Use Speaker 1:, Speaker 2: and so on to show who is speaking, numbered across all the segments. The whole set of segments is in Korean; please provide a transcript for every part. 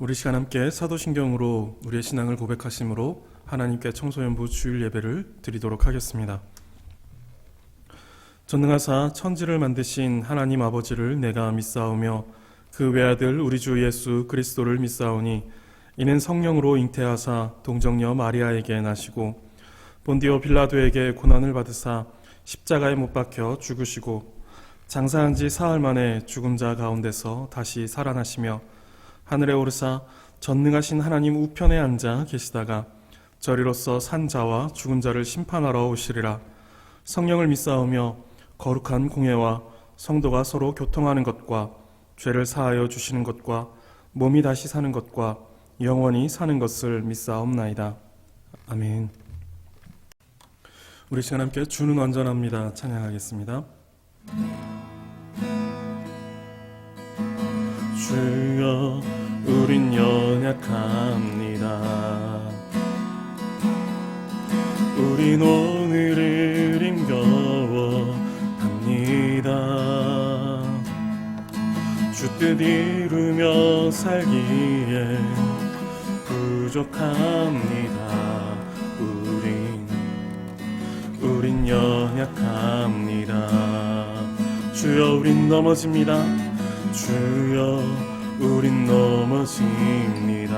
Speaker 1: 우리 시간 함께 사도신경으로 우리의 신앙을 고백하심으로 하나님께 청소연부 주일 예배를 드리도록 하겠습니다. 전능하사 천지를 만드신 하나님 아버지를 내가 믿사오며 그 외아들 우리 주 예수 그리스도를 믿사오니 이는 성령으로 잉태하사 동정녀 마리아에게 나시고 본디오 빌라도에게 고난을 받으사 십자가에 못 박혀 죽으시고 장사한 지 사흘 만에 죽은 자 가운데서 다시 살아나시며 하늘에 오르사 전능하신 하나님 우편에 앉아 계시다가 저리로서 산 자와 죽은 자를 심판하러 오시리라. 성령을 믿사오며 거룩한 공예와 성도가 서로 교통하는 것과 죄를 사하여 주시는 것과 몸이 다시 사는 것과 영원히 사는 것을 믿사옵나이다. 아멘. 우리 시간 함께 주는 완전합니다 찬양하겠습니다. 주여 우린 연약합니다. 우린 오늘을 힘겨워합니다. 주 뜻 이루며 살기에 부족합니다. 우린 연약합니다. 주여 우린 넘어집니다. 주여 우린 넘어집니다.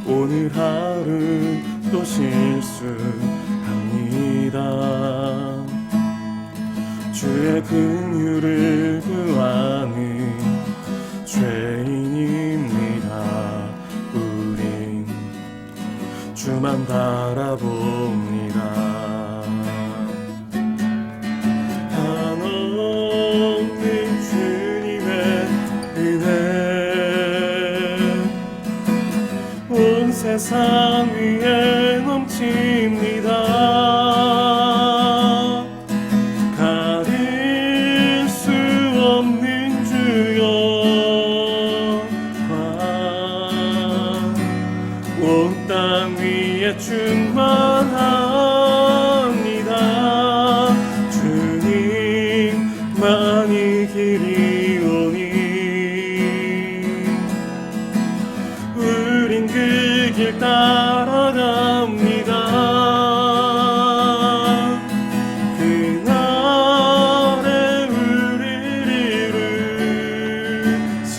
Speaker 1: 오늘 하루 또 실수합니다. 주의 긍휼을 구하는 죄인입니다. 우린 주만 바라봅니다. 세상 위에 넘칩니다. 가릴 수 없는 주여 온 땅 위에 충만합니다. 주님만이 길이오니 우린 그 길 따라갑니다. 그날에 우리를 이루신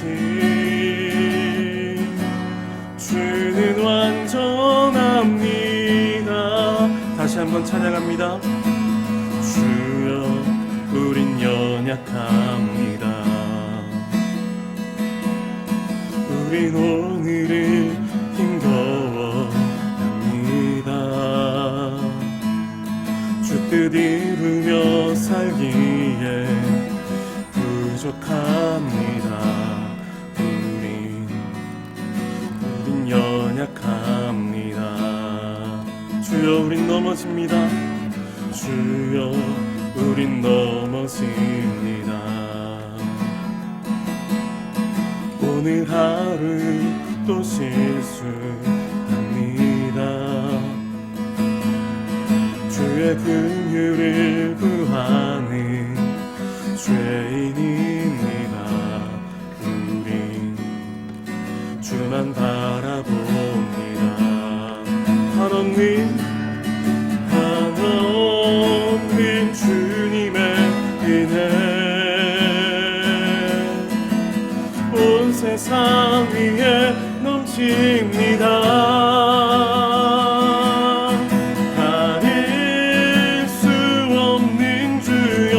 Speaker 1: 주는 완전합니다. 다시 한번 찬양합니다. 주여 우린 연약합니다. 우린 오늘을 힘겨워합니다. 주 뜻 이루며 살기에 부족합니다. 우린 연약합니다. 주여 우린 넘어집니다. 주여 우린 넘어집니다. 오늘 하루 또 실수합니다. 주의 긍휼을 구하는 죄인입니다. 우린 주만 바라봅니다. 하나님 주님의 은혜 온 세상 위에 넘칩니다. 가릴 수 없는 주여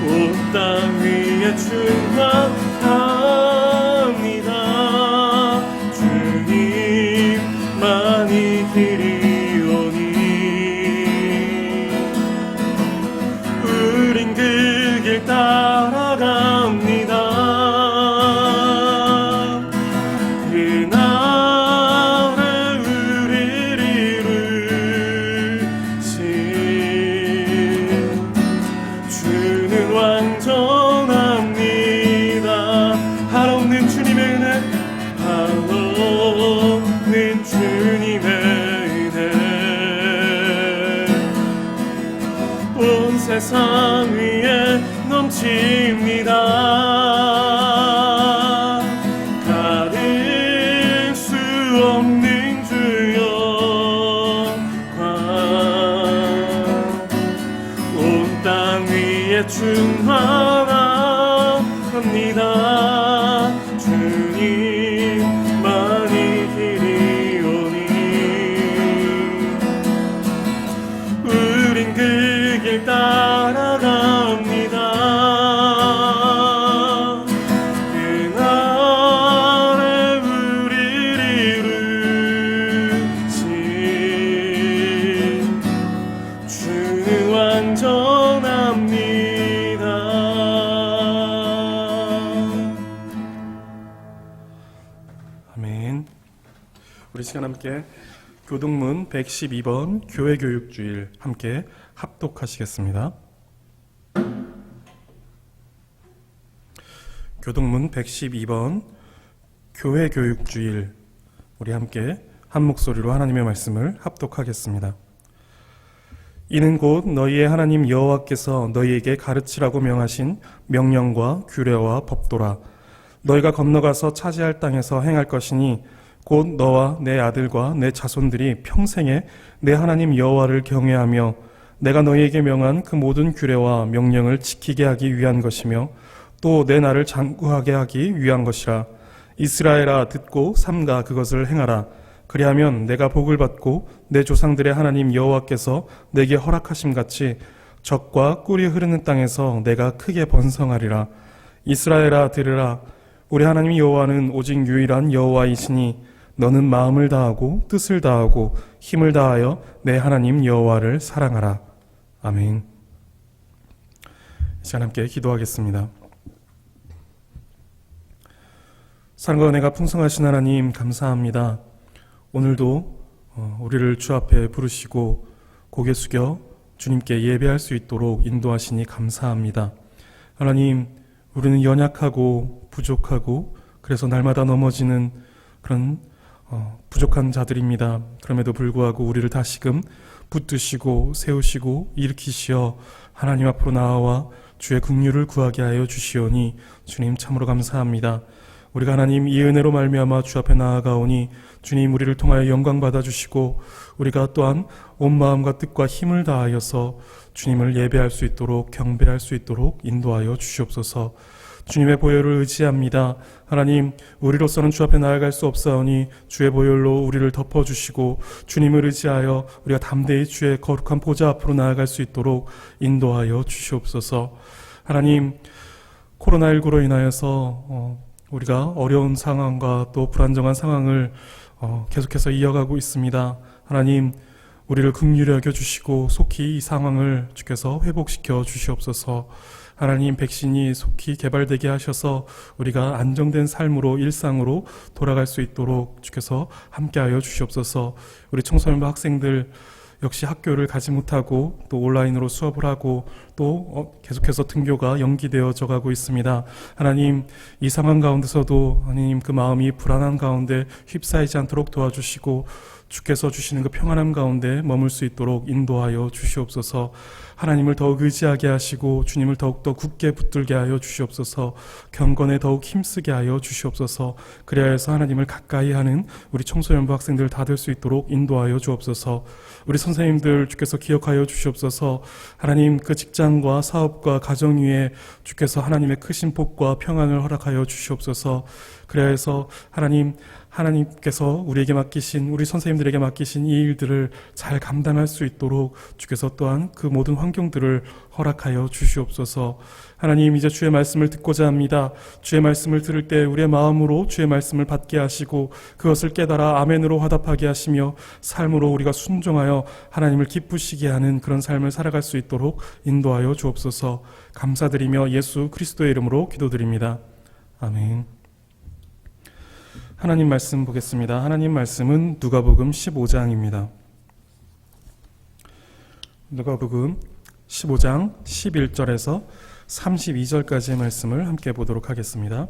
Speaker 1: 온 땅 위에 충만합니다. 주님만이 길이오니 우린 그 길 따라갑니다. 그날에 우리를 이루신 주는 완전합니다. 한없는 주님의 은혜, 한없는 주님의 은혜 온 세상 위에 넘칩니다. 가릴 수 없는 주여 온 땅 위에 충만합니다. 주님만이 길이오니 우린 그 길 따라갑니다. 그날에 우리를 이루신 주는 완전합니다. 아멘. 우리 시간 함께 교동문 112번 교회교육주일 함께 합독하시겠습니다. 교동문 112번 교회교육주일, 우리 함께 한 목소리로 하나님의 말씀을 합독하겠습니다. 이는 곧 너희의 하나님 여호와께서 너희에게 가르치라고 명하신 명령과 규례와 법도라. 너희가 건너가서 차지할 땅에서 행할 것이니 곧 너와 내 아들과 내 자손들이 평생에 내 하나님 여호와를 경외하며 내가 너희에게 명한 그 모든 규례와 명령을 지키게 하기 위한 것이며 또 내 나를 장구하게 하기 위한 것이라. 이스라엘아, 듣고 삼가 그것을 행하라. 그리하면 내가 복을 받고 내 조상들의 하나님 여호와께서 내게 허락하심 같이 적과 꿀이 흐르는 땅에서 내가 크게 번성하리라. 이스라엘아, 들으라. 우리 하나님 여호와는 오직 유일한 여호와이시니 너는 마음을 다하고 뜻을 다하고 힘을 다하여 내 하나님 여호와를 사랑하라. 아멘. 이 시간 함께 기도하겠습니다. 사랑과 은혜가 풍성하신 하나님, 감사합니다. 오늘도 우리를 주 앞에 부르시고 고개 숙여 주님께 예배할 수 있도록 인도하시니 감사합니다. 하나님, 우리는 연약하고 부족하고 그래서 날마다 넘어지는 그런 부족한 자들입니다. 그럼에도 불구하고 우리를 다시금 붙드시고 세우시고 일으키시어 하나님 앞으로 나아와 주의 긍휼을 구하게 하여 주시오니 주님 참으로 감사합니다. 우리가 하나님 이 은혜로 말미암아 주 앞에 나아가오니 주님 우리를 통하여 영광 받아주시고 우리가 또한 온 마음과 뜻과 힘을 다하여서 주님을 예배할 수 있도록 경배할 수 있도록 인도하여 주시옵소서. 주님의 보혈을 의지합니다. 하나님, 우리로서는 주 앞에 나아갈 수 없사오니 주의 보혈로 우리를 덮어주시고 주님을 의지하여 우리가 담대히 주의 거룩한 보좌 앞으로 나아갈 수 있도록 인도하여 주시옵소서. 하나님, 코로나19로 인하여서 우리가 어려운 상황과 또 불안정한 상황을 계속해서 이어가고 있습니다. 하나님, 우리를 긍휼히 여겨주시고 속히 이 상황을 주께서 회복시켜 주시옵소서. 하나님, 백신이 속히 개발되게 하셔서 우리가 안정된 삶으로 일상으로 돌아갈 수 있도록 주께서 함께하여 주시옵소서. 우리 청소년부 학생들 역시 학교를 가지 못하고 또 온라인으로 수업을 하고 또 계속해서 등교가 연기되어져 가고 있습니다. 하나님, 이 상황 가운데서도 하나님 그 마음이 불안한 가운데 휩싸이지 않도록 도와주시고 주께서 주시는 그 평안함 가운데 머물 수 있도록 인도하여 주시옵소서. 하나님을 더욱 의지하게 하시고 주님을 더욱더 굳게 붙들게 하여 주시옵소서. 경건에 더욱 힘쓰게 하여 주시옵소서. 그래야 해서 하나님을 가까이 하는 우리 청소년부 학생들 다 될 수 있도록 인도하여 주옵소서. 우리 선생님들 주께서 기억하여 주시옵소서. 하나님, 그 직장과 사업과 가정 위에 주께서 하나님의 크신 복과 평안을 허락하여 주시옵소서. 그래야 해서 하나님께서 우리에게 맡기신, 우리 선생님들에게 맡기신 이 일들을 잘 감당할 수 있도록 주께서 또한 그 모든 환경들을 허락하여 주시옵소서. 하나님, 이제 주의 말씀을 듣고자 합니다. 주의 말씀을 들을 때 우리의 마음으로 주의 말씀을 받게 하시고 그것을 깨달아 아멘으로 화답하게 하시며 삶으로 우리가 순종하여 하나님을 기쁘시게 하는 그런 삶을 살아갈 수 있도록 인도하여 주옵소서. 감사드리며 예수 그리스도의 이름으로 기도드립니다. 아멘. 하나님 말씀 보겠습니다. 하나님 말씀은 누가복음 15장입니다. 누가복음 15장 11절에서 32절까지의 말씀을 함께 보도록 하겠습니다.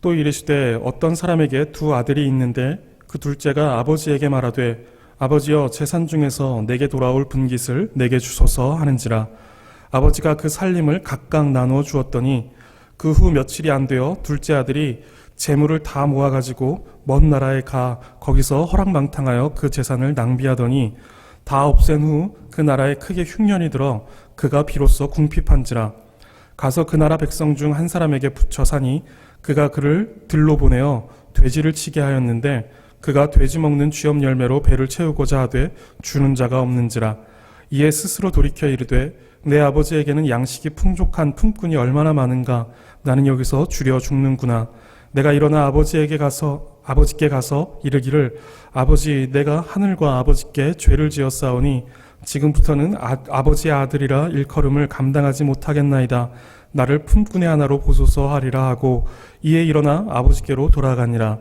Speaker 1: 또 이르시되 어떤 사람에게 두 아들이 있는데 그 둘째가 아버지에게 말하되 아버지여 재산 중에서 내게 돌아올 분깃을 내게 주소서 하는지라. 아버지가 그 살림을 각각 나누어 주었더니 그 후 며칠이 안 되어 둘째 아들이 재물을 다 모아가지고 먼 나라에 가 거기서 허랑방탕하여 그 재산을 낭비하더니 다 없앤 후 그 나라에 크게 흉년이 들어 그가 비로소 궁핍한지라. 가서 그 나라 백성 중 한 사람에게 붙여 사니 그가 그를 들로 보내어 돼지를 치게 하였는데 그가 돼지 먹는 쥐업 열매로 배를 채우고자 하되 주는 자가 없는지라. 이에 스스로 돌이켜 이르되 내 아버지에게는 양식이 풍족한 품꾼이 얼마나 많은가. 나는 여기서 주려 죽는구나. 내가 일어나 아버지께 가서 이르기를 아버지 내가 하늘과 아버지께 죄를 지었사오니 지금부터는 아버지의 아들이라 일컬음을 감당하지 못하겠나이다. 나를 품꾼의 하나로 보소서 하리라 하고 이에 일어나 아버지께로 돌아가니라.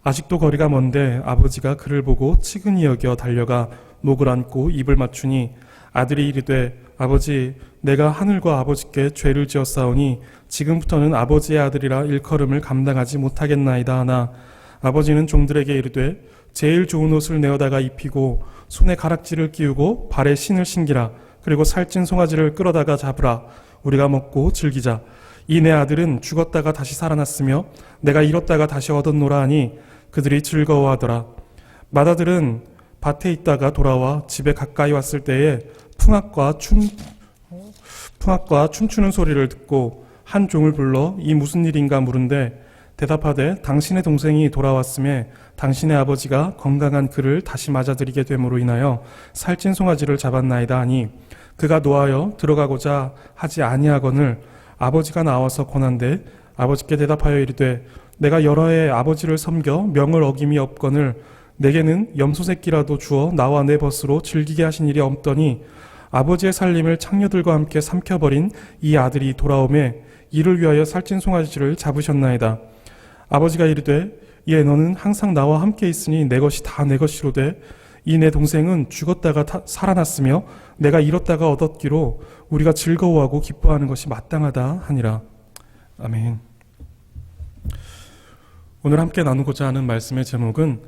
Speaker 1: 아직도 거리가 먼데 아버지가 그를 보고 치근히 여겨 달려가 목을 안고 입을 맞추니 아들이 이르되 아버지 내가 하늘과 아버지께 죄를 지었사오니 지금부터는 아버지의 아들이라 일컬음을 감당하지 못하겠나이다 하나 아버지는 종들에게 이르되 제일 좋은 옷을 내어다가 입히고 손에 가락지를 끼우고 발에 신을 신기라. 그리고 살찐 송아지를 끌어다가 잡으라. 우리가 먹고 즐기자. 이 내 아들은 죽었다가 다시 살아났으며 내가 잃었다가 다시 얻었노라 하니 그들이 즐거워하더라. 맏아들은 밭에 있다가 돌아와 집에 가까이 왔을 때에 풍악과 춤추는 소리를 듣고 한 종을 불러 이 무슨 일인가 물은데 대답하되 당신의 동생이 돌아왔음에 당신의 아버지가 건강한 그를 다시 맞아들이게 됨으로 인하여 살찐 송아지를 잡았나이다 하니 그가 노하여 들어가고자 하지 아니하거늘 아버지가 나와서 권한대 아버지께 대답하여 이르되 내가 여러 해 아버지를 섬겨 명을 어김이 없거늘 내게는 염소 새끼라도 주어 나와 내 벗으로 즐기게 하신 일이 없더니 아버지의 살림을 창녀들과 함께 삼켜버린 이 아들이 돌아오매 이를 위하여 살찐 송아지를 잡으셨나이다. 아버지가 이르되 예 너는 항상 나와 함께 있으니 내 것이 다 내 것이로되 이 내 동생은 죽었다가 살아났으며 내가 잃었다가 얻었기로 우리가 즐거워하고 기뻐하는 것이 마땅하다 하니라. 아멘. 오늘 함께 나누고자 하는 말씀의 제목은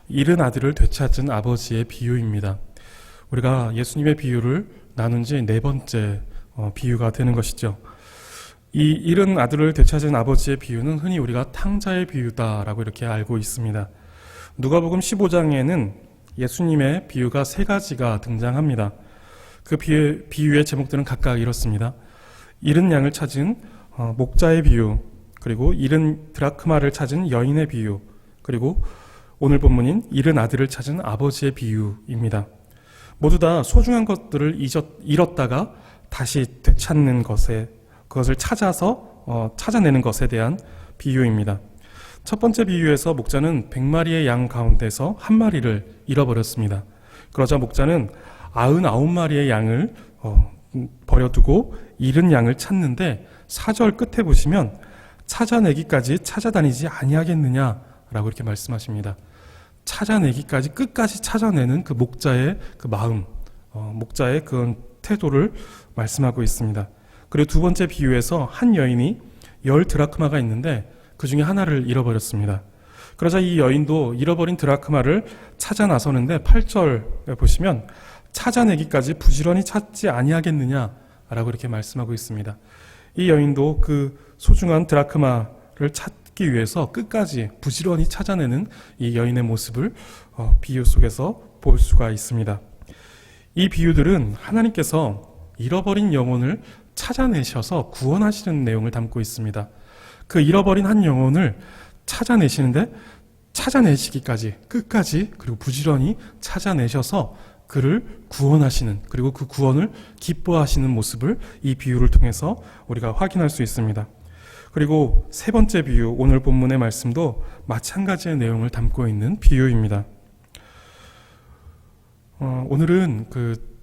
Speaker 1: 잃은 아들을 되찾은 아버지의 비유입니다. 우리가 예수님의 비유를 나눈 지 4번째 비유가 되는 것이죠. 이 잃은 아들을 되찾은 아버지의 비유는 흔히 우리가 탕자의 비유다라고 이렇게 알고 있습니다. 누가복음 15장에는 예수님의 비유가 3가지가 등장합니다. 그 비유의 제목들은 각각 이렇습니다. 잃은 양을 찾은 목자의 비유, 그리고 잃은 드라크마를 찾은 여인의 비유, 그리고 오늘 본문인 잃은 아들을 찾은 아버지의 비유입니다. 모두 다 소중한 것들을 잃었다가 다시 되찾는 것에 그것을 찾아내는 것에 대한 비유입니다. 첫 번째 비유에서 목자는 100마리의 양 가운데서 한 마리를 잃어버렸습니다. 그러자 목자는 99마리의 양을 버려두고 잃은 양을 찾는데 4절 끝에 보시면 찾아내기까지 찾아다니지 아니하겠느냐라고 이렇게 말씀하십니다. 찾아내기까지 끝까지 찾아내는 그 목자의 그 마음, 목자의 그 태도를 말씀하고 있습니다. 그리고 두 번째 비유에서 한 여인이 10드라크마가 있는데 그 중에 하나를 잃어버렸습니다. 그러자 이 여인도 잃어버린 드라크마를 찾아 나서는데 8절에 보시면 찾아내기까지 부지런히 찾지 아니하겠느냐라고 이렇게 말씀하고 있습니다. 이 여인도 그 소중한 드라크마를 찾기 위해서 끝까지 부지런히 찾아내는 이 여인의 모습을 비유 속에서 볼 수가 있습니다. 이 비유들은 하나님께서 잃어버린 영혼을 찾아내셔서 구원하시는 내용을 담고 있습니다. 그 잃어버린 한 영혼을 찾아내시는데 찾아내시기까지 끝까지 그리고 부지런히 찾아내셔서 그를 구원하시는, 그리고 그 구원을 기뻐하시는 모습을 이 비유를 통해서 우리가 확인할 수 있습니다. 그리고 세 번째 비유, 오늘 본문의 말씀도 마찬가지의 내용을 담고 있는 비유입니다. 오늘은 그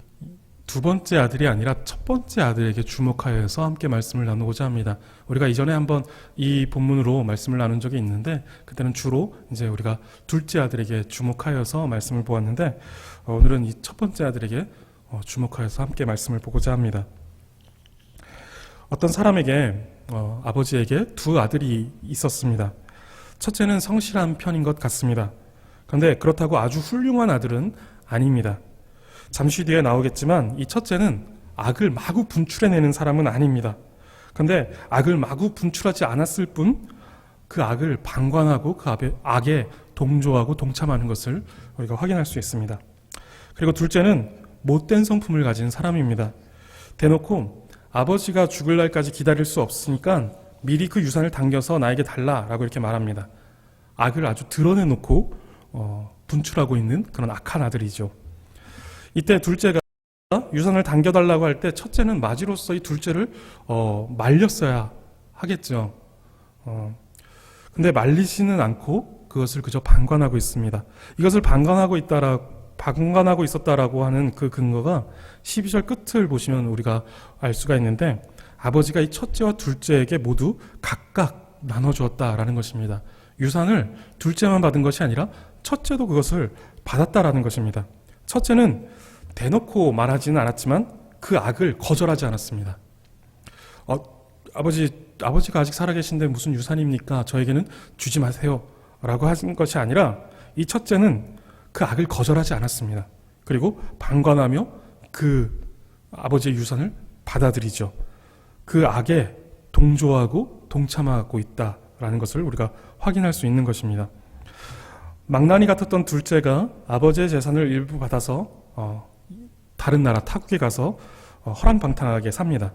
Speaker 1: 두 번째 아들이 아니라 첫 번째 아들에게 주목하여서 함께 말씀을 나누고자 합니다. 우리가 이전에 한번 이 본문으로 말씀을 나눈 적이 있는데 그때는 주로 이제 우리가 둘째 아들에게 주목하여서 말씀을 보았는데 오늘은 이 첫 번째 아들에게 주목하여서 함께 말씀을 보고자 합니다. 어떤 사람에게 아버지에게 두 아들이 있었습니다. 첫째는 성실한 편인 것 같습니다. 그런데 그렇다고 아주 훌륭한 아들은 아닙니다. 잠시 뒤에 나오겠지만 이 첫째는 악을 마구 분출해내는 사람은 아닙니다. 그런데 악을 마구 분출하지 않았을 뿐 그 악을 방관하고 그 악에 동조하고 동참하는 것을 우리가 확인할 수 있습니다. 그리고 둘째는 못된 성품을 가진 사람입니다. 대놓고 아버지가 죽을 날까지 기다릴 수 없으니까 미리 그 유산을 당겨서 나에게 달라라고 이렇게 말합니다. 악을 아주 드러내놓고 분출하고 있는 그런 악한 아들이죠. 이때 둘째가 유산을 당겨달라고 할 때 첫째는 맞이로서 이 둘째를 말렸어야 하겠죠. 근데 말리지는 않고 그것을 그저 방관하고 있습니다. 이것을 방관하고 있었다라고 하는 그 근거가 12절 끝을 보시면 우리가 알 수가 있는데 아버지가 이 첫째와 둘째에게 모두 각각 나눠주었다라는 것입니다. 유산을 둘째만 받은 것이 아니라 첫째도 그것을 받았다라는 것입니다. 첫째는 대놓고 말하지는 않았지만 그 악을 거절하지 않았습니다. 아버지가 아직 살아계신데 무슨 유산입니까? 저에게는 주지 마세요 라고 하신 것이 아니라 이 첫째는 그 악을 거절하지 않았습니다. 그리고 방관하며 그 아버지의 유산을 받아들이죠. 그 악에 동조하고 동참하고 있다라는 것을 우리가 확인할 수 있는 것입니다. 망나니 같았던 둘째가 아버지의 재산을 일부 받아서 다른 나라 타국에 가서 허랑방탕하게 삽니다.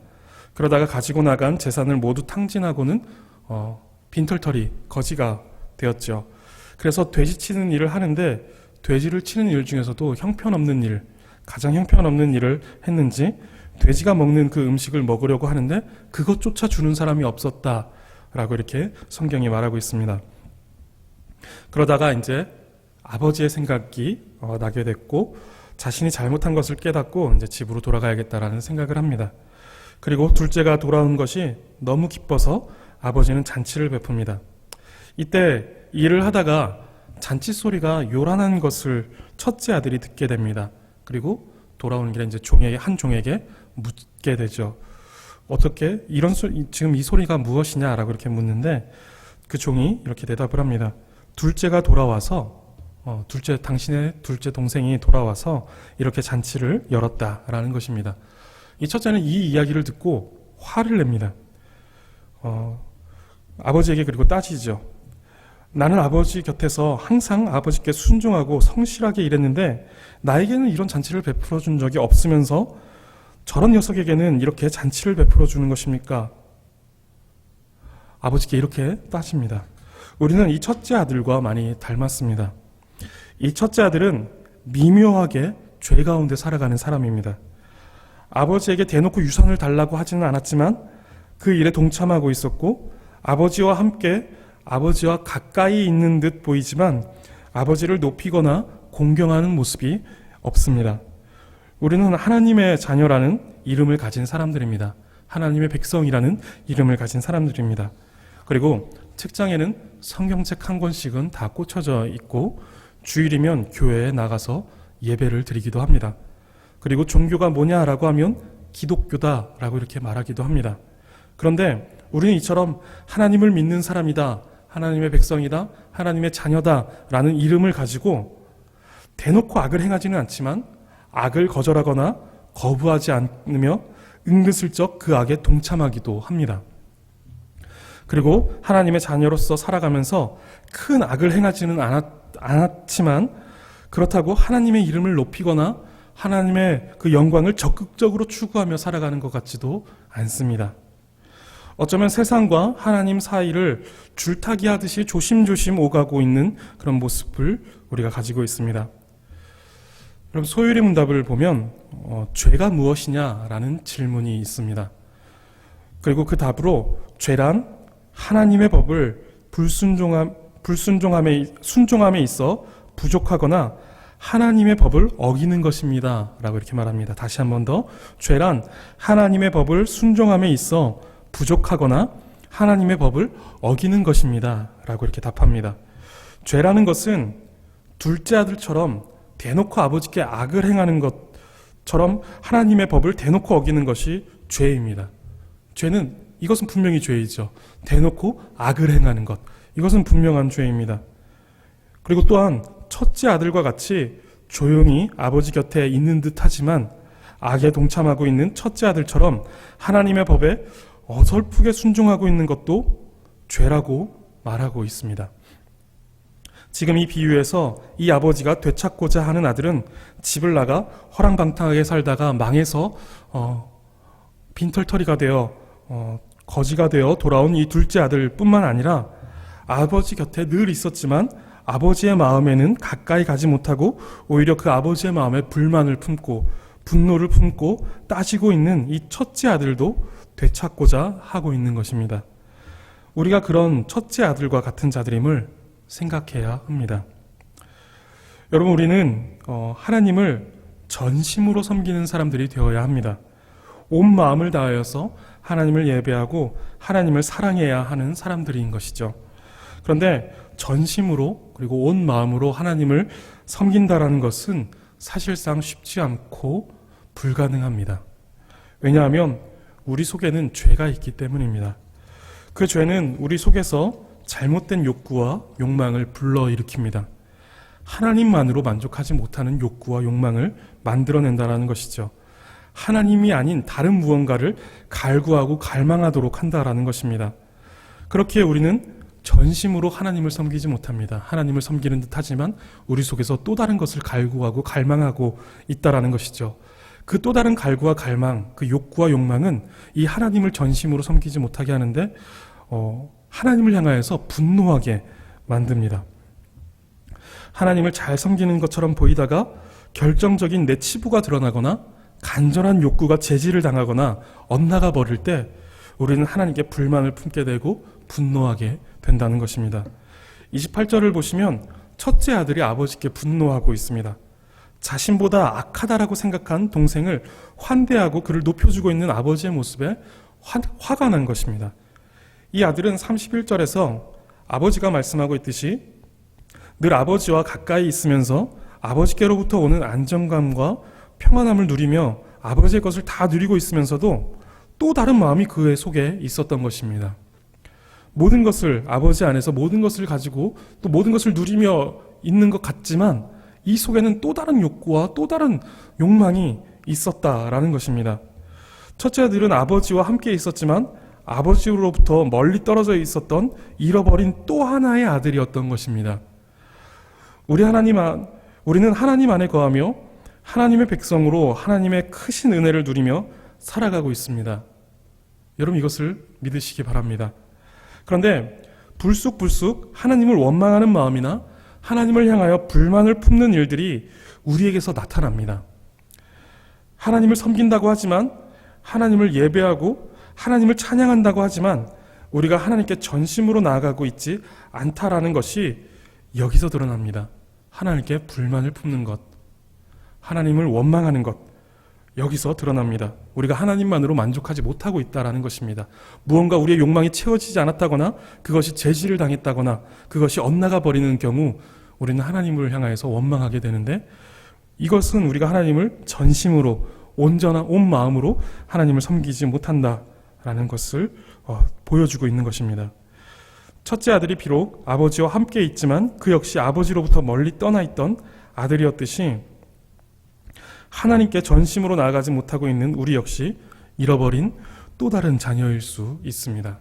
Speaker 1: 그러다가 가지고 나간 재산을 모두 탕진하고는 빈털터리 거지가 되었죠. 그래서 돼지 치는 일을 하는데 돼지를 치는 일 중에서도 형편없는 일, 가장 형편없는 일을 했는지 돼지가 먹는 그 음식을 먹으려고 하는데 그것조차 주는 사람이 없었다라고 이렇게 성경이 말하고 있습니다. 그러다가 이제 아버지의 생각이 나게 됐고 자신이 잘못한 것을 깨닫고 이제 집으로 돌아가야겠다라는 생각을 합니다. 그리고 둘째가 돌아온 것이 너무 기뻐서 아버지는 잔치를 베풉니다. 이때 일을 하다가 잔치 소리가 요란한 것을 첫째 아들이 듣게 됩니다. 그리고 돌아오는 길에 이제 한 종에게 묻게 되죠. 어떻게 이런 지금 이 소리가 무엇이냐라고 이렇게 묻는데 그 종이 이렇게 대답을 합니다. 둘째가 돌아와서 당신의 둘째 동생이 돌아와서 이렇게 잔치를 열었다라는 것입니다. 이 첫째는 이 이야기를 듣고 화를 냅니다. 아버지에게 그리고 따지죠. 나는 아버지 곁에서 항상 아버지께 순종하고 성실하게 일했는데 나에게는 이런 잔치를 베풀어 준 적이 없으면서 저런 녀석에게는 이렇게 잔치를 베풀어 주는 것입니까? 아버지께 이렇게 따집니다. 우리는 이 첫째 아들과 많이 닮았습니다. 이 첫째 아들은 미묘하게 죄 가운데 살아가는 사람입니다. 아버지에게 대놓고 유산을 달라고 하지는 않았지만 그 일에 동참하고 있었고 아버지와 함께 아버지와 가까이 있는 듯 보이지만 아버지를 높이거나 공경하는 모습이 없습니다. 우리는 하나님의 자녀라는 이름을 가진 사람들입니다. 하나님의 백성이라는 이름을 가진 사람들입니다. 그리고 책장에는 성경책 한 권씩은 다 꽂혀져 있고 주일이면 교회에 나가서 예배를 드리기도 합니다. 그리고 종교가 뭐냐라고 하면 기독교다라고 이렇게 말하기도 합니다. 그런데 우리는 이처럼 하나님을 믿는 사람이다, 하나님의 백성이다, 하나님의 자녀다라는 이름을 가지고 대놓고 악을 행하지는 않지만 악을 거절하거나 거부하지 않으며 은근슬쩍 그 악에 동참하기도 합니다. 그리고 하나님의 자녀로서 살아가면서 큰 악을 행하지는 않았지만 그렇다고 하나님의 이름을 높이거나 하나님의 그 영광을 적극적으로 추구하며 살아가는 것 같지도 않습니다. 어쩌면 세상과 하나님 사이를 줄타기 하듯이 조심조심 오가고 있는 그런 모습을 우리가 가지고 있습니다. 그럼 소율의 문답을 보면 죄가 무엇이냐라는 질문이 있습니다. 그리고 그 답으로 죄란 하나님의 법을 순종함에 있어 부족하거나 하나님의 법을 어기는 것입니다 라고 이렇게 말합니다. 다시 한 번 더, 죄란 하나님의 법을 순종함에 있어 부족하거나 하나님의 법을 어기는 것입니다 라고 이렇게 답합니다. 죄라는 것은 둘째 아들처럼 대놓고 아버지께 악을 행하는 것처럼 하나님의 법을 대놓고 어기는 것이 죄입니다. 이것은 분명히 죄이죠. 대놓고 악을 행하는 것, 이것은 분명한 죄입니다. 그리고 또한 첫째 아들과 같이 조용히 아버지 곁에 있는 듯 하지만 악에 동참하고 있는 첫째 아들처럼 하나님의 법에 어설프게 순종하고 있는 것도 죄라고 말하고 있습니다. 지금 이 비유에서 이 아버지가 되찾고자 하는 아들은 집을 나가 허랑방탕하게 살다가 망해서 빈털터리가 되어 거지가 되어 돌아온 이 둘째 아들뿐만 아니라 아버지 곁에 늘 있었지만 아버지의 마음에는 가까이 가지 못하고 오히려 그 아버지의 마음에 불만을 품고 분노를 품고 따지고 있는 이 첫째 아들도 되찾고자 하고 있는 것입니다. 우리가 그런 첫째 아들과 같은 자들임을 생각해야 합니다. 여러분, 우리는 하나님을 전심으로 섬기는 사람들이 되어야 합니다. 온 마음을 다하여서 하나님을 예배하고 하나님을 사랑해야 하는 사람들인 것이죠. 그런데 전심으로 그리고 온 마음으로 하나님을 섬긴다라는 것은 사실상 쉽지 않고 불가능합니다. 왜냐하면 우리 속에는 죄가 있기 때문입니다. 그 죄는 우리 속에서 잘못된 욕구와 욕망을 불러일으킵니다. 하나님만으로 만족하지 못하는 욕구와 욕망을 만들어낸다는 것이죠. 하나님이 아닌 다른 무언가를 갈구하고 갈망하도록 한다라는 것입니다. 그렇기에 우리는 전심으로 하나님을 섬기지 못합니다. 하나님을 섬기는 듯 하지만 우리 속에서 또 다른 것을 갈구하고 갈망하고 있다라는 것이죠. 그 또 다른 갈구와 갈망, 그 욕구와 욕망은 이 하나님을 전심으로 섬기지 못하게 하는데 하나님을 향하여서 분노하게 만듭니다. 하나님을 잘 섬기는 것처럼 보이다가 결정적인 내 치부가 드러나거나 간절한 욕구가 제지를 당하거나 엇나가 버릴 때 우리는 하나님께 불만을 품게 되고 분노하게 된다는 것입니다. 28절을 보시면 첫째 아들이 아버지께 분노하고 있습니다. 자신보다 악하다라고 생각한 동생을 환대하고 그를 높여주고 있는 아버지의 모습에 화가 난 것입니다. 이 아들은 31절에서 아버지가 말씀하고 있듯이 늘 아버지와 가까이 있으면서 아버지께로부터 오는 안정감과 평안함을 누리며 아버지의 것을 다 누리고 있으면서도 또 다른 마음이 그의 속에 있었던 것입니다. 모든 것을 아버지 안에서 모든 것을 가지고 또 모든 것을 누리며 있는 것 같지만 이 속에는 또 다른 욕구와 또 다른 욕망이 있었다라는 것입니다. 첫째 아들은 아버지와 함께 있었지만 아버지로부터 멀리 떨어져 있었던 잃어버린 또 하나의 아들이었던 것입니다. 우리는 하나님 안에 거하며 하나님의 백성으로 하나님의 크신 은혜를 누리며 살아가고 있습니다. 여러분, 이것을 믿으시기 바랍니다. 그런데 불쑥불쑥 하나님을 원망하는 마음이나 하나님을 향하여 불만을 품는 일들이 우리에게서 나타납니다. 하나님을 섬긴다고 하지만, 하나님을 예배하고 하나님을 찬양한다고 하지만 우리가 하나님께 전심으로 나아가고 있지 않다라는 것이 여기서 드러납니다. 하나님께 불만을 품는 것, 하나님을 원망하는 것, 여기서 드러납니다. 우리가 하나님만으로 만족하지 못하고 있다는 것입니다. 무언가 우리의 욕망이 채워지지 않았다거나 그것이 제지를 당했다거나 그것이 엇나가 버리는 경우 우리는 하나님을 향하여서 원망하게 되는데, 이것은 우리가 하나님을 전심으로 온전한 온 마음으로 하나님을 섬기지 못한다라는 것을 보여주고 있는 것입니다. 첫째 아들이 비록 아버지와 함께 있지만 그 역시 아버지로부터 멀리 떠나 있던 아들이었듯이 하나님께 전심으로 나아가지 못하고 있는 우리 역시 잃어버린 또 다른 자녀일 수 있습니다.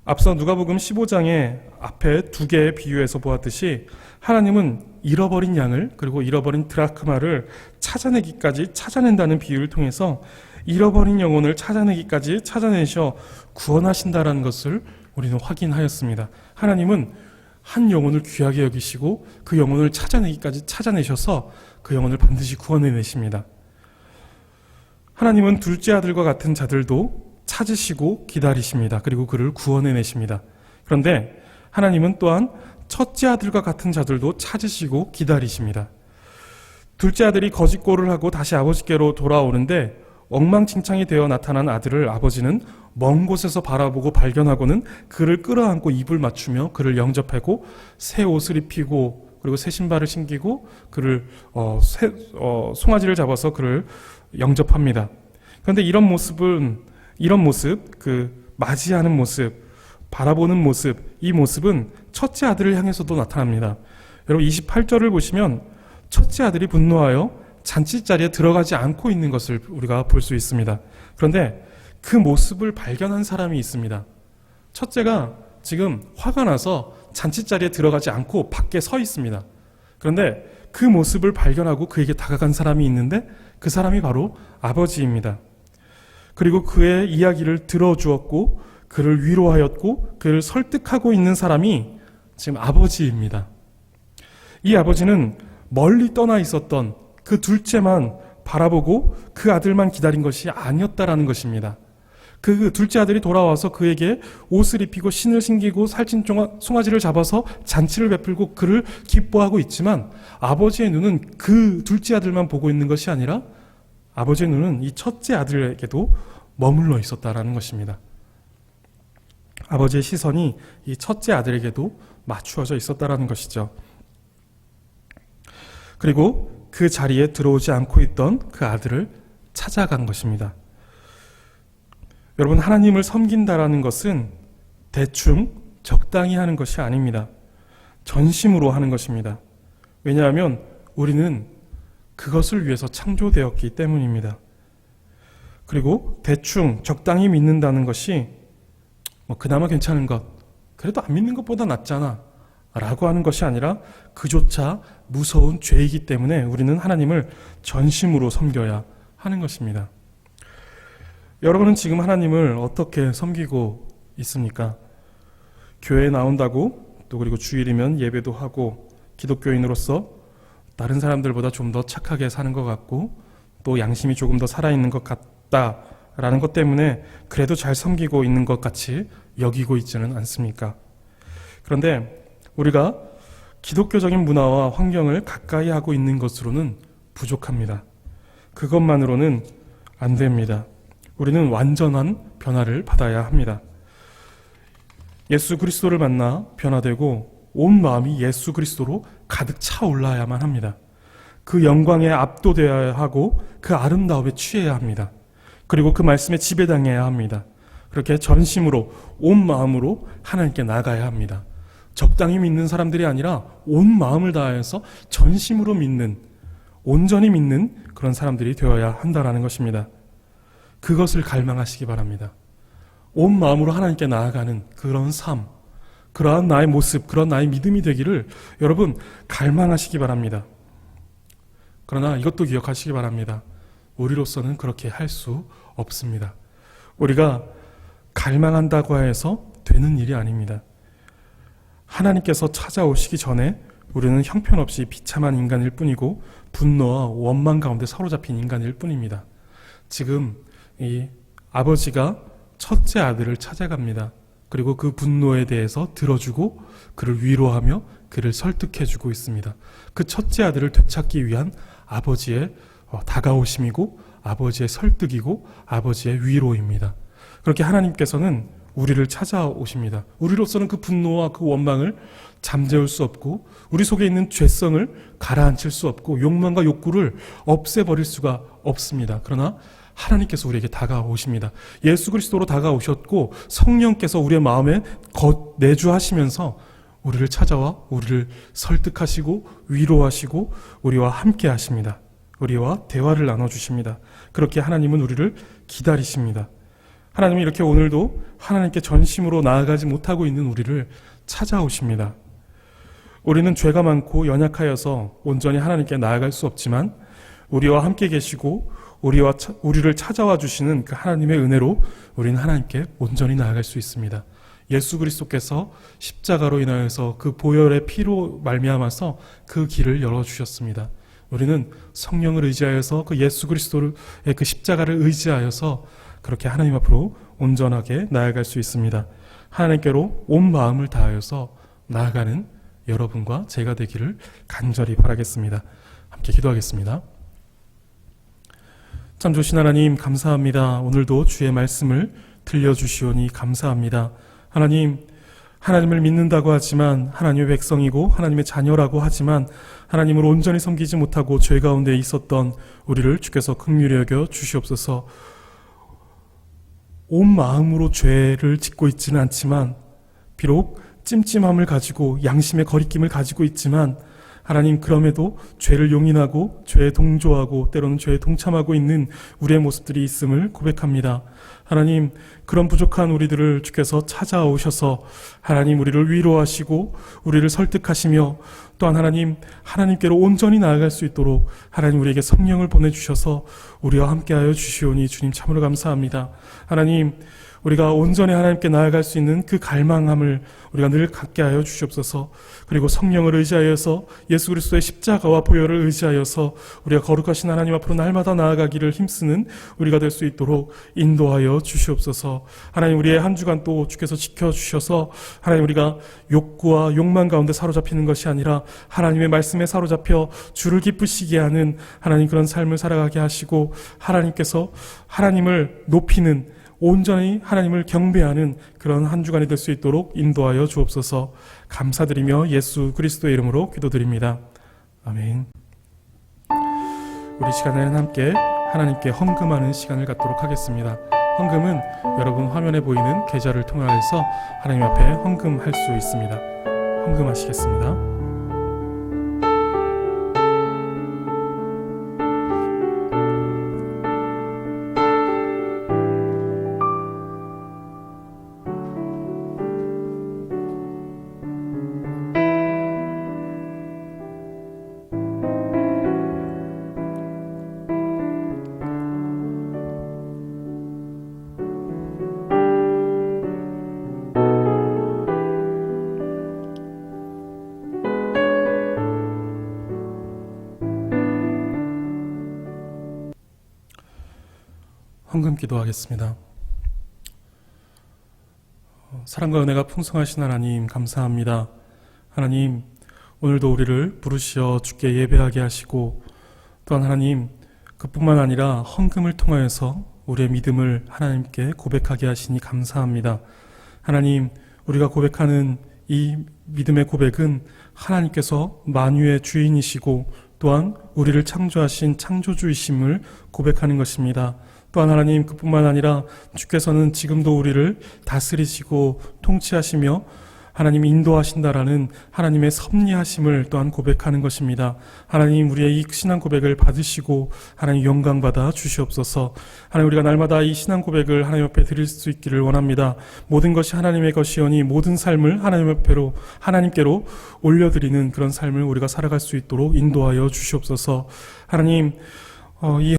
Speaker 1: 앞서 누가복음 15장의 앞에 두 개의 비유에서 보았듯이 하나님은 잃어버린 양을 그리고 잃어버린 드라크마를 찾아내기까지 찾아낸다는 비유를 통해서 잃어버린 영혼을 찾아내기까지 찾아내셔 구원하신다라는 것을 우리는 확인하였습니다. 하나님은 한 영혼을 귀하게 여기시고 그 영혼을 찾아내기까지 찾아내셔서 그 영혼을 반드시 구원해내십니다. 하나님은 둘째 아들과 같은 자들도 찾으시고 기다리십니다. 그리고 그를 구원해내십니다. 그런데 하나님은 또한 첫째 아들과 같은 자들도 찾으시고 기다리십니다. 둘째 아들이 거짓골을 하고 다시 아버지께로 돌아오는데 엉망진창이 되어 나타난 아들을 아버지는 먼 곳에서 바라보고 발견하고는 그를 끌어안고 입을 맞추며 그를 영접하고 새 옷을 입히고 그리고 새 신발을 신기고 그를 송아지를 잡아서 그를 영접합니다. 그런데 이런 모습, 그 맞이하는 모습, 바라보는 모습, 이 모습은 첫째 아들을 향해서도 나타납니다. 여러분 28절을 보시면 첫째 아들이 분노하여 잔치자리에 들어가지 않고 있는 것을 우리가 볼 수 있습니다. 그런데 그 모습을 발견한 사람이 있습니다. 첫째가 지금 화가 나서 잔치자리에 들어가지 않고 밖에 서 있습니다. 그런데 그 모습을 발견하고 그에게 다가간 사람이 있는데 그 사람이 바로 아버지입니다. 그리고 그의 이야기를 들어주었고 그를 위로하였고 그를 설득하고 있는 사람이 지금 아버지입니다. 이 아버지는 멀리 떠나 있었던 그 둘째만 바라보고 그 아들만 기다린 것이 아니었다라는 것입니다. 그 둘째 아들이 돌아와서 그에게 옷을 입히고 신을 신기고 살찐 송아지를 잡아서 잔치를 베풀고 그를 기뻐하고 있지만 아버지의 눈은 그 둘째 아들만 보고 있는 것이 아니라 아버지의 눈은 이 첫째 아들에게도 머물러 있었다라는 것입니다. 아버지의 시선이 이 첫째 아들에게도 맞추어져 있었다라는 것이죠. 그리고 그 자리에 들어오지 않고 있던 그 아들을 찾아간 것입니다. 여러분, 하나님을 섬긴다라는 것은 대충 적당히 하는 것이 아닙니다. 전심으로 하는 것입니다. 왜냐하면 우리는 그것을 위해서 창조되었기 때문입니다. 그리고 대충 적당히 믿는다는 것이 그나마 괜찮은 것, 그래도 안 믿는 것보다 낫잖아 라고 하는 것이 아니라 그조차 무서운 죄이기 때문에 우리는 하나님을 전심으로 섬겨야 하는 것입니다. 여러분은 지금 하나님을 어떻게 섬기고 있습니까? 교회에 나온다고 또 그리고 주일이면 예배도 하고 기독교인으로서 다른 사람들보다 좀 더 착하게 사는 것 같고 또 양심이 조금 더 살아있는 것 같다라는 것 때문에 그래도 잘 섬기고 있는 것 같이 여기고 있지는 않습니까? 그런데 우리가 기독교적인 문화와 환경을 가까이 하고 있는 것으로는 부족합니다. 그것만으로는 안 됩니다. 우리는 완전한 변화를 받아야 합니다. 예수 그리스도를 만나 변화되고 온 마음이 예수 그리스도로 가득 차올라야만 합니다. 그 영광에 압도되어야 하고 그 아름다움에 취해야 합니다. 그리고 그 말씀에 지배당해야 합니다. 그렇게 전심으로 온 마음으로 하나님께 나가야 합니다. 적당히 믿는 사람들이 아니라 온 마음을 다해서 전심으로 믿는, 온전히 믿는 그런 사람들이 되어야 한다는 것입니다. 그것을 갈망하시기 바랍니다. 온 마음으로 하나님께 나아가는 그런 삶, 그러한 나의 모습, 그런 나의 믿음이 되기를 여러분 갈망하시기 바랍니다. 그러나 이것도 기억하시기 바랍니다. 우리로서는 그렇게 할 수 없습니다. 우리가 갈망한다고 해서 되는 일이 아닙니다. 하나님께서 찾아오시기 전에 우리는 형편없이 비참한 인간일 뿐이고 분노와 원망 가운데 사로잡힌 인간일 뿐입니다. 지금 이 아버지가 첫째 아들을 찾아갑니다. 그리고 그 분노에 대해서 들어주고 그를 위로하며 그를 설득해주고 있습니다. 그 첫째 아들을 되찾기 위한 아버지의 다가오심이고 아버지의 설득이고 아버지의 위로입니다. 그렇게 하나님께서는 우리를 찾아오십니다. 우리로서는 그 분노와 그 원망을 잠재울 수 없고 우리 속에 있는 죄성을 가라앉힐 수 없고 욕망과 욕구를 없애버릴 수가 없습니다. 그러나 하나님께서 우리에게 다가오십니다. 예수 그리스도로 다가오셨고 성령께서 우리의 마음에 내주하시면서 우리를 찾아와 우리를 설득하시고 위로하시고 우리와 함께 하십니다. 우리와 대화를 나눠주십니다. 그렇게 하나님은 우리를 기다리십니다. 하나님은 이렇게 오늘도 하나님께 전심으로 나아가지 못하고 있는 우리를 찾아오십니다. 우리는 죄가 많고 연약하여서 온전히 하나님께 나아갈 수 없지만 우리와 함께 계시고 우리를 찾아와 주시는 그 하나님의 은혜로 우리는 하나님께 온전히 나아갈 수 있습니다. 예수 그리스도께서 십자가로 인하여서 그 보혈의 피로 말미암아서 그 길을 열어주셨습니다. 우리는 성령을 의지하여서 그 예수 그리스도의 그 십자가를 의지하여서 그렇게 하나님 앞으로 온전하게 나아갈 수 있습니다. 하나님께로 온 마음을 다하여서 나아가는 여러분과 제가 되기를 간절히 바라겠습니다. 함께 기도하겠습니다. 참 좋으신 하나님 감사합니다. 오늘도 주의 말씀을 들려주시오니 감사합니다. 하나님을 믿는다고 하지만 하나님의 백성이고 하나님의 자녀라고 하지만 하나님을 온전히 섬기지 못하고 죄 가운데 있었던 우리를 주께서 긍휼히 여겨 주시옵소서. 온 마음으로 죄를 짓고 있지는 않지만 비록 찜찜함을 가지고 양심의 거리낌을 가지고 있지만 하나님, 그럼에도 죄를 용인하고 죄에 동조하고 때로는 죄에 동참하고 있는 우리의 모습들이 있음을 고백합니다. 하나님, 그런 부족한 우리들을 주께서 찾아오셔서 하나님 우리를 위로하시고 우리를 설득하시며 또한 하나님께로 온전히 나아갈 수 있도록 하나님 우리에게 성령을 보내주셔서 우리와 함께하여 주시오니 주님 참으로 감사합니다. 하나님, 우리가 온전히 하나님께 나아갈 수 있는 그 갈망함을 우리가 늘 갖게 하여 주시옵소서. 그리고 성령을 의지하여서 예수 그리스도의 십자가와 보혈을 의지하여서 우리가 거룩하신 하나님 앞으로 날마다 나아가기를 힘쓰는 우리가 될 수 있도록 인도하여 주시옵소서. 하나님, 우리의 한 주간 또 주께서 지켜주셔서 하나님, 우리가 욕구와 욕망 가운데 사로잡히는 것이 아니라 하나님의 말씀에 사로잡혀 주를 기쁘시게 하는 하나님 그런 삶을 살아가게 하시고 하나님께서 하나님을 높이는 온전히 하나님을 경배하는 그런 한 주간이 될 수 있도록 인도하여 주옵소서. 감사드리며 예수 그리스도의 이름으로 기도드립니다. 아멘. 우리 시간에는 함께 하나님께 헌금하는 시간을 갖도록 하겠습니다. 헌금은 여러분 화면에 보이는 계좌를 통해서 하나님 앞에 헌금할 수 있습니다. 헌금하시겠습니다. 헌금 기도하겠습니다. 사랑과 은혜가 풍성하신 하나님, 감사합니다. 하나님, 오늘도 우리를 부르시어 주께 예배하게 하시고 또한 하나님, 그뿐만 아니라 헌금을 통하여서 우리의 믿음을 하나님께 고백하게 하시니 감사합니다. 하나님, 우리가 고백하는 이 믿음의 고백은 하나님께서 만유의 주인이시고 또한 우리를 창조하신 창조주이심을 고백하는 것입니다. 또한 하나님, 그뿐만 아니라 주께서는 지금도 우리를 다스리시고 통치하시며 하나님 인도하신다라는 하나님의 섭리하심을 또한 고백하는 것입니다. 하나님, 우리의 이 신앙 고백을 받으시고 하나님 영광받아 주시옵소서. 하나님, 우리가 날마다 이 신앙 고백을 하나님 앞에 드릴 수 있기를 원합니다. 모든 것이 하나님의 것이오니 모든 삶을 하나님께로 올려드리는 그런 삶을 우리가 살아갈 수 있도록 인도하여 주시옵소서. 하나님, 이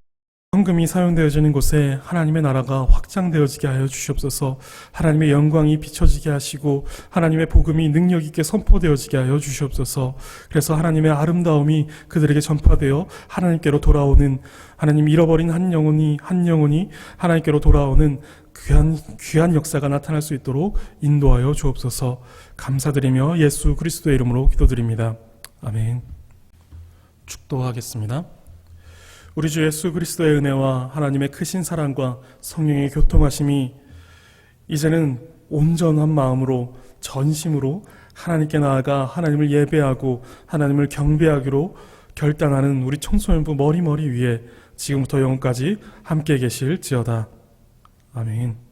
Speaker 1: 헌금이 사용되어지는 곳에 하나님의 나라가 확장되어지게 하여 주시옵소서. 하나님의 영광이 비춰지게 하시고 하나님의 복음이 능력 있게 선포되어지게 하여 주시옵소서. 그래서 하나님의 아름다움이 그들에게 전파되어 하나님께로 돌아오는, 하나님 잃어버린 한 영혼이 하나님께로 돌아오는 귀한 역사가 나타날 수 있도록 인도하여 주옵소서. 감사드리며 예수 그리스도의 이름으로 기도드립니다. 아멘. 축도하겠습니다. 우리 주 예수 그리스도의 은혜와 하나님의 크신 사랑과 성령의 교통하심이 이제는 온전한 마음으로 전심으로 하나님께 나아가 하나님을 예배하고 하나님을 경배하기로 결단하는 우리 청소년부 머리 위에 지금부터 영원까지 함께 계실지어다. 아멘.